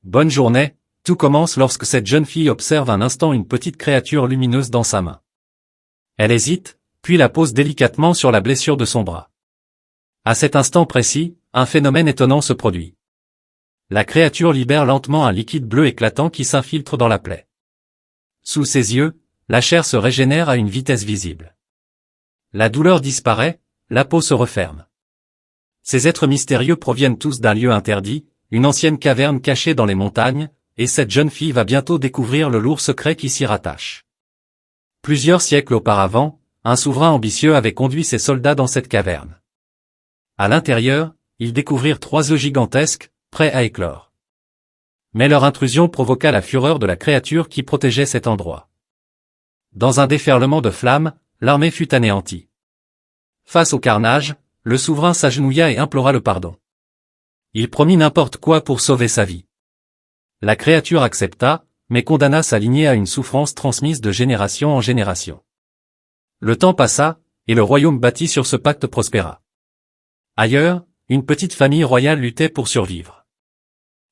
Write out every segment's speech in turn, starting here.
Bonne journée, tout commence lorsque cette jeune fille observe un instant une petite créature lumineuse dans sa main. Elle hésite, puis la pose délicatement sur la blessure de son bras. À cet instant précis, un phénomène étonnant se produit. La créature libère lentement un liquide bleu éclatant qui s'infiltre dans la plaie. Sous ses yeux, la chair se régénère à une vitesse visible. La douleur disparaît, la peau se referme. Ces êtres mystérieux proviennent tous d'un lieu interdit, une ancienne caverne cachée dans les montagnes, et cette jeune fille va bientôt découvrir le lourd secret qui s'y rattache. Plusieurs siècles auparavant, un souverain ambitieux avait conduit ses soldats dans cette caverne. À l'intérieur, ils découvrirent 3 œufs gigantesques, prêts à éclore. Mais leur intrusion provoqua la fureur de la créature qui protégeait cet endroit. Dans un déferlement de flammes, l'armée fut anéantie. Face au carnage, le souverain s'agenouilla et implora le pardon. Il promit n'importe quoi pour sauver sa vie. La créature accepta, mais condamna sa lignée à une souffrance transmise de génération en génération. Le temps passa, et le royaume bâti sur ce pacte prospéra. Ailleurs, une petite famille royale luttait pour survivre.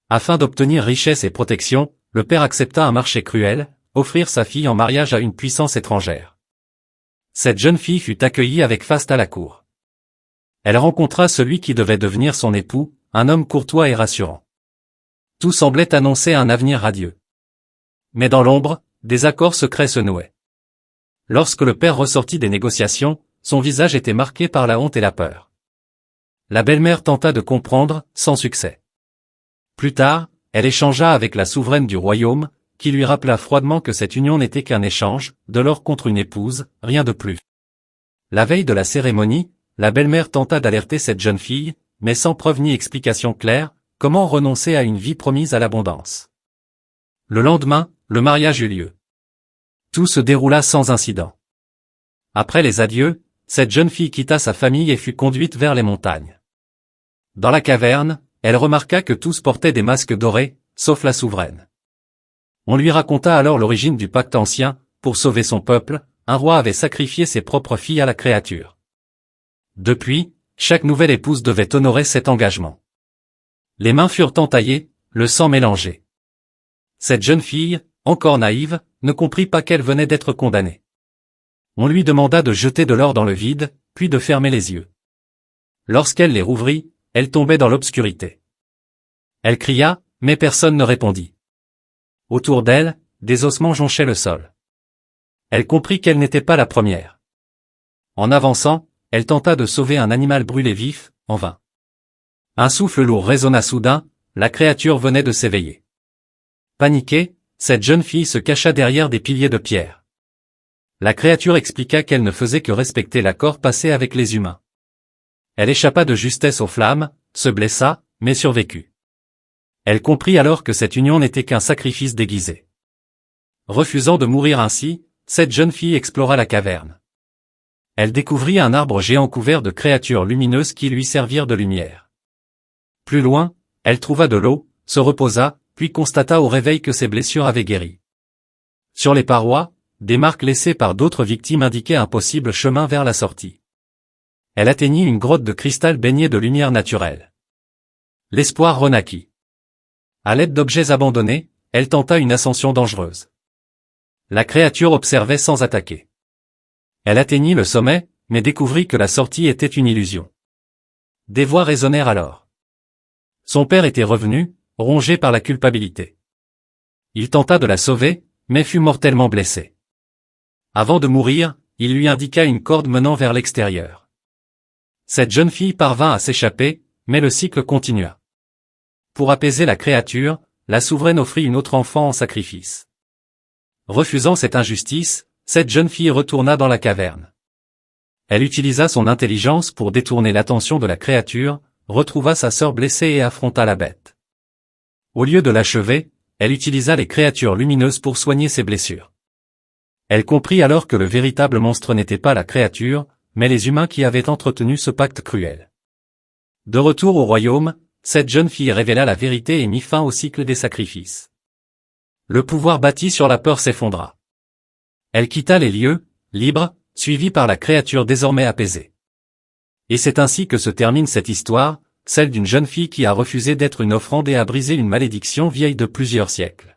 Afin d'obtenir richesse et protection, le père accepta un marché cruel, offrir sa fille en mariage à une puissance étrangère. Cette jeune fille fut accueillie avec faste à la cour. Elle rencontra celui qui devait devenir son époux, un homme courtois et rassurant. Tout semblait annoncer un avenir radieux. Mais dans l'ombre, des accords secrets se nouaient. Lorsque le père ressortit des négociations, son visage était marqué par la honte et la peur. La belle-mère tenta de comprendre, sans succès. Plus tard, elle échangea avec la souveraine du royaume, qui lui rappela froidement que cette union n'était qu'un échange, de l'or contre une épouse, rien de plus. La veille de la cérémonie, la belle-mère tenta d'alerter cette jeune fille, mais sans preuve ni explication claire, comment renoncer à une vie promise à l'abondance. Le lendemain, le mariage eut lieu. Tout se déroula sans incident. Après les adieux, cette jeune fille quitta sa famille et fut conduite vers les montagnes. Dans la caverne, elle remarqua que tous portaient des masques dorés, sauf la souveraine. On lui raconta alors l'origine du pacte ancien, pour sauver son peuple, un roi avait sacrifié ses propres filles à la créature. Depuis, chaque nouvelle épouse devait honorer cet engagement. Les mains furent entaillées, le sang mélangé. Cette jeune fille, encore naïve, ne comprit pas qu'elle venait d'être condamnée. On lui demanda de jeter de l'or dans le vide, puis de fermer les yeux. Lorsqu'elle les rouvrit, elle tombait dans l'obscurité. Elle cria, mais personne ne répondit. Autour d'elle, des ossements jonchaient le sol. Elle comprit qu'elle n'était pas la première. En avançant, elle tenta de sauver un animal brûlé vif, en vain. Un souffle lourd résonna soudain, la créature venait de s'éveiller. Paniquée, cette jeune fille se cacha derrière des piliers de pierre. La créature expliqua qu'elle ne faisait que respecter l'accord passé avec les humains. Elle échappa de justesse aux flammes, se blessa, mais survécut. Elle comprit alors que cette union n'était qu'un sacrifice déguisé. Refusant de mourir ainsi, cette jeune fille explora la caverne. Elle découvrit un arbre géant couvert de créatures lumineuses qui lui servirent de lumière. Plus loin, elle trouva de l'eau, se reposa, puis constata au réveil que ses blessures avaient guéri. Sur les parois, des marques laissées par d'autres victimes indiquaient un possible chemin vers la sortie. Elle atteignit une grotte de cristal baignée de lumière naturelle. L'espoir renaquit. À l'aide d'objets abandonnés, elle tenta une ascension dangereuse. La créature observait sans attaquer. Elle atteignit le sommet, mais découvrit que la sortie était une illusion. Des voix résonnèrent alors. Son père était revenu, rongé par la culpabilité. Il tenta de la sauver, mais fut mortellement blessé. Avant de mourir, il lui indiqua une corde menant vers l'extérieur. Cette jeune fille parvint à s'échapper, mais le cycle continua. Pour apaiser la créature, la souveraine offrit une autre enfant en sacrifice. Refusant cette injustice, cette jeune fille retourna dans la caverne. Elle utilisa son intelligence pour détourner l'attention de la créature, retrouva sa sœur blessée et affronta la bête. Au lieu de l'achever, elle utilisa les créatures lumineuses pour soigner ses blessures. Elle comprit alors que le véritable monstre n'était pas la créature, mais les humains qui avaient entretenu ce pacte cruel. De retour au royaume, cette jeune fille révéla la vérité et mit fin au cycle des sacrifices. Le pouvoir bâti sur la peur s'effondra. Elle quitta les lieux, libre, suivie par la créature désormais apaisée. Et c'est ainsi que se termine cette histoire, celle d'une jeune fille qui a refusé d'être une offrande et a brisé une malédiction vieille de plusieurs siècles.